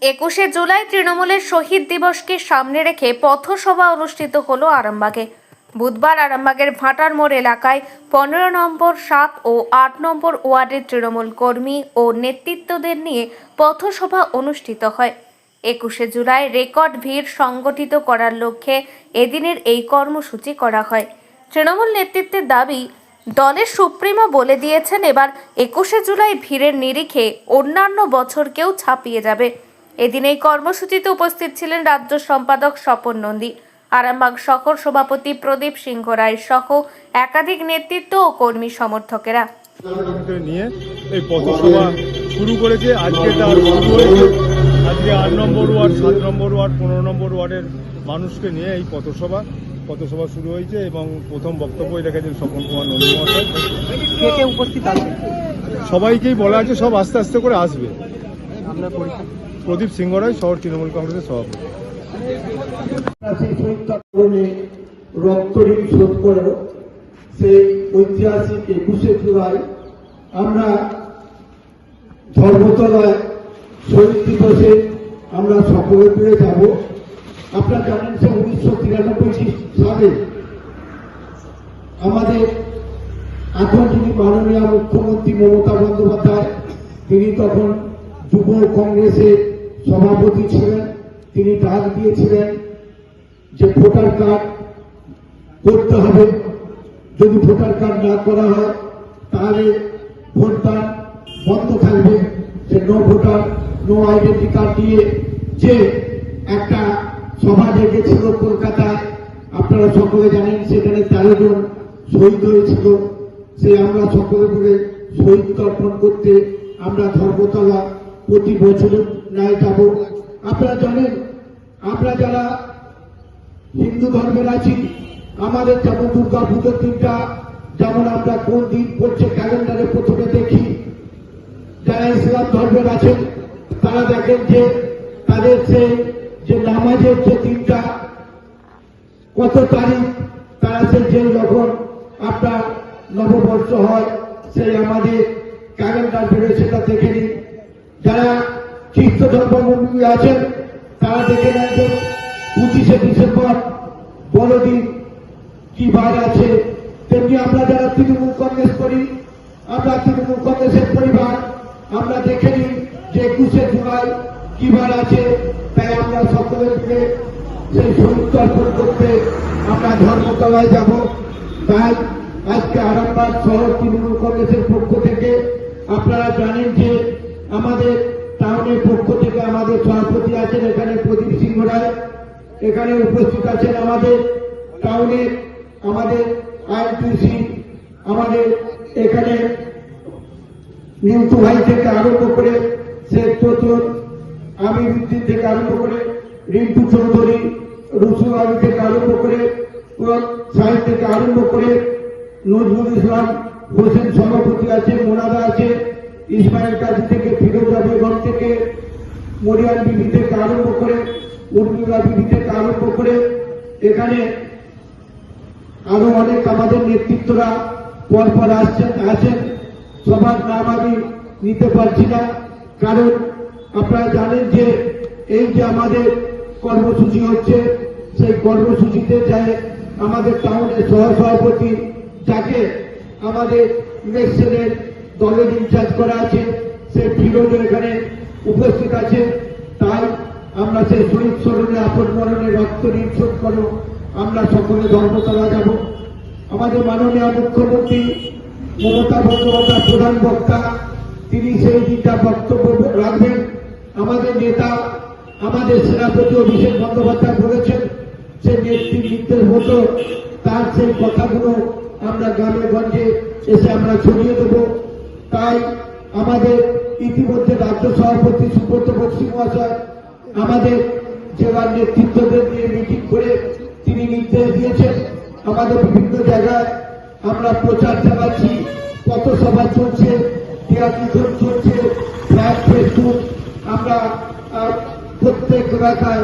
21শে জুলাই তৃণমূলের শহীদ দিবসকে সামনে রেখে পথসভা অনুষ্ঠিত হলো আরামবাগে। বুধবার আরামবাগের ভাটার মোড় এলাকায় 15 নম্বর 7 ও 8 নম্বর ওয়ার্ডের তৃণমূল কর্মী ও নেতৃত্বদের নিয়ে পথসভা অনুষ্ঠিত হয়। 21শে জুলাই রেকর্ড ভিড় সংগঠিত করার লক্ষ্যে এদিনের এই কর্মসূচি করা হয়। তৃণমূল নেতৃত্বের দাবি, দলের সুপ্রিমো বলে দিয়েছেন এবার 21শে জুলাই ভিড়ের নিরিখে অন্যান্য বছরকেও ছাপিয়ে যাবে। এদিন এই কর্মসূচিতে উপস্থিত ছিলেন রাজ্য সম্পাদক স্বপন নন্দী, আরামবাগ শহর সভাপতি প্রদীপ সিংহ রায় সহ একাধিক নেতৃত্ব ও কর্মী সমর্থকেরা। নিয়ে এই পথসভা শুরু করেছে। আজকে তার শুরু হয়েছে। আজকে 8 নম্বর ওয়ার্ড, 7 নম্বর ওয়ার্ড, 15 নম্বর ওয়ার্ডের মানুষকে নিয়ে এই পথসভা শুরু হয়েছে এবং প্রথম বক্তব্যই রেখেছেন স্বপন কুমার নন্দী মহাশয়। কে উপস্থিত আছে? সবাইকেই বলা আছে, সব আস্তে আস্তে করে আসবে। প্রদীপ সিংহ রায়, শহর তৃণমূল কংগ্রেসের সভাপতি। রক্ত ঋণ শোধ করে সেই ঐতিহাসিক 21শে জুলাই আমরা ধর্মতলায় শহীদ দিবসে আমরা সকলে মিলে যাব। আপনারা জানেন যে 1993 সালে আমাদের এখন যিনি মাননীয় মুখ্যমন্ত্রী মমতা বন্দ্যোপাধ্যায়, তিনি তখন যুব কংগ্রেসের সভাপতি ছিলেন। তিনি ডাক দিয়েছিলেন যে ভোটার কার্ড করতে হবে, যদি ভোটার কার্ড না করা হয় তাহলে ভোটদান বন্ধ থাকবে। যে no voter no identity card দিয়ে যে একটা সভা ডেকেছিল কলকাতায়, আপনারা সকলে জানেন সেখানে 13 জন শহীদ হয়েছিল। সে আমরা সকলে মিলে শহীদ তর্পণ করতে আমরা ধর্মতলা প্রতি বছর ন্যায় যাব। আপনারা জানেন, আমরা যারা হিন্দু ধর্মের আছি, আমাদের যেমন দুর্গা পুজোর দিনটা যেমন আমরা কোন দিন পড়ছে ক্যালেন্ডারে প্রথমে দেখি। যারা ইসলাম ধর্মের আছেন তারা দেখেন যে তাদের যে নামাজের যে দিনটা কত তারিখ, তারা যে যখন আপনার নববর্ষ হয় সেই আমাদের ক্যালেন্ডার বেরোয়, সেটা দেখে নিন। যারা খ্রিস্ট ধর্মাবলম্বী আছেন তারা দেখে নেন যে 25শে ডিসেম্বর বড়দিন কি বার আছে। তেমনি আমরা যারা তৃণমূল কংগ্রেস করি, আমরা তৃণমূল কংগ্রেসের পরিবার, আমরা দেখে নিই যে 21শে জুলাই কি বার আছে। তাই আমরা সকলে মিলে সেই শহীদ তর্পণ করতে আমরা ধর্মতলায় যাব। তাই আজকে আরামবাগ শহর তৃণমূল কংগ্রেসের পক্ষ থেকে আপনারা জানেন যে আমাদের টাউনের পক্ষ থেকে আমাদের সভাপতি আছেন এখানে প্রদীপ সিংহ রায়, এখানে উপস্থিত আছেন আমাদের টাউনের আমাদের আইনটিসি, আমাদের এখানে নিউটু ভাই থেকে আরম্ভ করে শেখ চতুর, আমির উদ্দিন থেকে আরম্ভ করে রিন্টু চৌধুরী, রসুল আলী থেকে আরম্ভ করে সাহেব থেকে আরম্ভ করে নজরুল ইসলাম হোসেন সভাপতি আছে, মোনাদা আছে, ইসমাইল কাজী থেকে, ফিরোজা বেগম থেকে, মরিয়ান বিবি থেকে আরম্ভ করে উর্মিলা বিবি থেকে আরম্ভ করে এখানে আরো অনেক আমাদের নেতৃত্বরা পরপর আছেন। সবার নাম আমি নিতে পারছি না, কারণ আপনারা জানেন যে এই যে আমাদের কর্মসূচি হচ্ছে, সেই কর্মসূচিতে যায় আমাদের টাউনের সহসভাপতি, যাকে আমাদের ইলেকশনের দলের ইনচার্জ করা আছে, সে ফিরোজ এখানে উপস্থিত আছে। তাই আমরা সেই শহীদ স্মরণে আপন মরণে রক্ত ঋণ শোধ করো আমরা সকলে ধর্মতলা যাব। আমাদের মাননীয় মুখ্যমন্ত্রী মমতা বন্দ্যোপাধ্যায় প্রধান বক্তা, তিনি সেই দিনটা বক্তব্য রাখবেন। আমাদের নেতা, আমাদের সেনাপতি অভিষেক বন্দ্যোপাধ্যায় বলেছেন সে নেত্রীর নির্দেশ মতো তার সেই কথাগুলো আমরা গ্রামে গঞ্জে এসে আমরা ছড়িয়ে দেব। তাই আমাদের ইতিমধ্যে রাজ্য সভাপতি সুব্রত বক্সী মহাশয় আমাদের জেলার নেতৃত্বদের নিয়ে মিটিং করে তিনি নির্দেশ দিয়েছেন। আমাদের বিভিন্ন জায়গায় আমরা প্রচার চালাচ্ছি, পথসভা চলছে, টিয়ালিথন চলছে, ফ্ল্যাগ ফেস্টুন আমরা প্রত্যেক এলাকায়